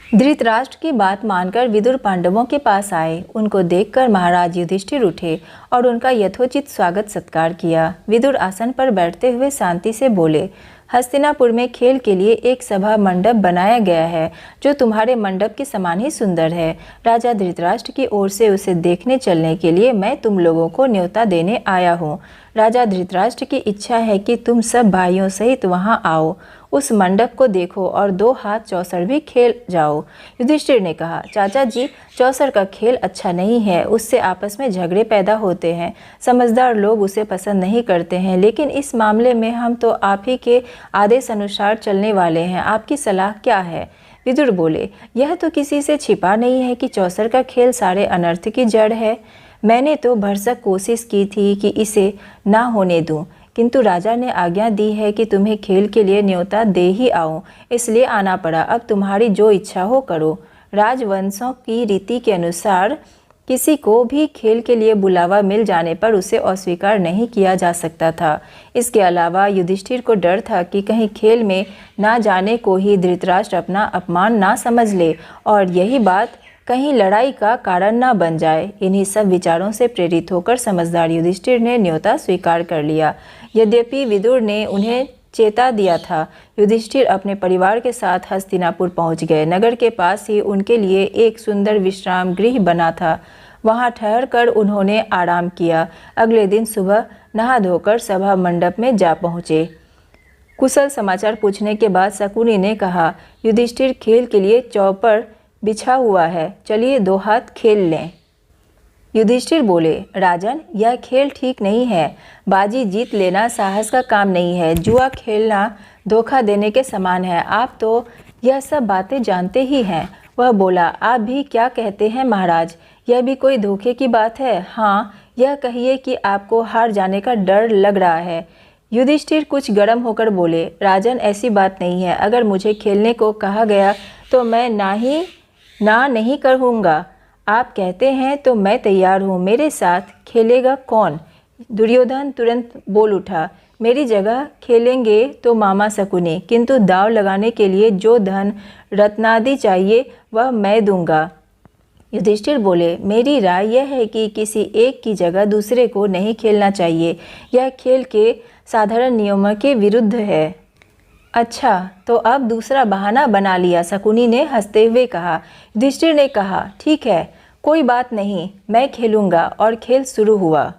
धृतराष्ट्र की बात मानकर विदुर पांडवों के पास आए। उनको देखकर महाराज युधिष्ठिर उठे और उनका यथोचित स्वागत सत्कार किया। विदुर आसन पर बैठते हुए शांति से बोले, हस्तिनापुर में खेल के लिए एक सभा मंडप बनाया गया है जो तुम्हारे मंडप के समान ही सुंदर है। राजा धृतराष्ट्र की ओर से उसे देखने चलने के लिए मैं तुम लोगों को न्योता देने आया हूँ। राजा धृतराष्ट्र की इच्छा है कि तुम सब भाइयों सहित वहाँ आओ, उस मंडप को देखो और 2 हाथ चौसर भी खेल जाओ। युधिष्ठिर ने कहा, चाचा जी, चौसर का खेल अच्छा नहीं है, उससे आपस में झगड़े पैदा होते हैं। समझदार लोग उसे पसंद नहीं करते हैं, लेकिन इस मामले में हम तो आप ही के आदेश अनुसार चलने वाले हैं। आपकी सलाह क्या है? विदुर बोले, यह तो किसी से छिपा नहीं है कि चौसर का खेल सारे अनर्थ की जड़ है। मैंने तो भरसक कोशिश की थी कि इसे ना होने दूं, किंतु राजा ने आज्ञा दी है कि तुम्हें खेल के लिए न्योता दे ही आऊं, इसलिए आना पड़ा। अब तुम्हारी जो इच्छा हो करो। राजवंशों की रीति के अनुसार किसी को भी खेल के लिए बुलावा मिल जाने पर उसे अस्वीकार नहीं किया जा सकता था। इसके अलावा युधिष्ठिर को डर था कि कहीं खेल में ना जाने को ही धृतराष्ट्र अपना अपमान ना समझ ले और यही बात कहीं लड़ाई का कारण ना बन जाए। इन्हीं सब विचारों से प्रेरित होकर समझदार युधिष्ठिर ने न्योता स्वीकार कर लिया। यद्यपि विदुर ने उन्हें चेता दिया था। युधिष्ठिर अपने परिवार के साथ हस्तिनापुर पहुंच गए। नगर के पास ही उनके लिए एक सुंदर विश्राम गृह बना था। वहां ठहरकर उन्होंने आराम किया। अगले दिन सुबह नहा धोकर सभा मंडप में जा पहुँचे। कुशल समाचार पूछने के बाद शकुनी ने कहा, युधिष्ठिर, खेल के लिए चौपर बिछा हुआ है, चलिए 2 हाथ खेल लें। युधिष्ठिर बोले, राजन, यह खेल ठीक नहीं है। बाजी जीत लेना साहस का काम नहीं है। जुआ खेलना धोखा देने के समान है। आप तो यह सब बातें जानते ही हैं। वह बोला, आप भी क्या कहते हैं महाराज, यह भी कोई धोखे की बात है? हाँ, यह कहिए कि आपको हार जाने का डर लग रहा है। युधिष्ठिर कुछ गर्म होकर बोले, राजन, ऐसी बात नहीं है। अगर मुझे खेलने को कहा गया तो मैं ना नहीं कहूँगा। आप कहते हैं तो मैं तैयार हूँ। मेरे साथ खेलेगा कौन? दुर्योधन तुरंत बोल उठा, मेरी जगह खेलेंगे तो मामा शकुनी, किंतु दांव लगाने के लिए जो धन रत्नादि चाहिए वह मैं दूंगा। युधिष्ठिर बोले, मेरी राय यह है कि किसी एक की जगह दूसरे को नहीं खेलना चाहिए। यह खेल के साधारण नियमों के विरुद्ध है। अच्छा, तो अब दूसरा बहाना बना लिया, शकुनी ने हंसते हुए कहा। युधिष्ठिर ने कहा, ठीक है, कोई बात नहीं, मैं खेलूंगा। और खेल शुरू हुआ।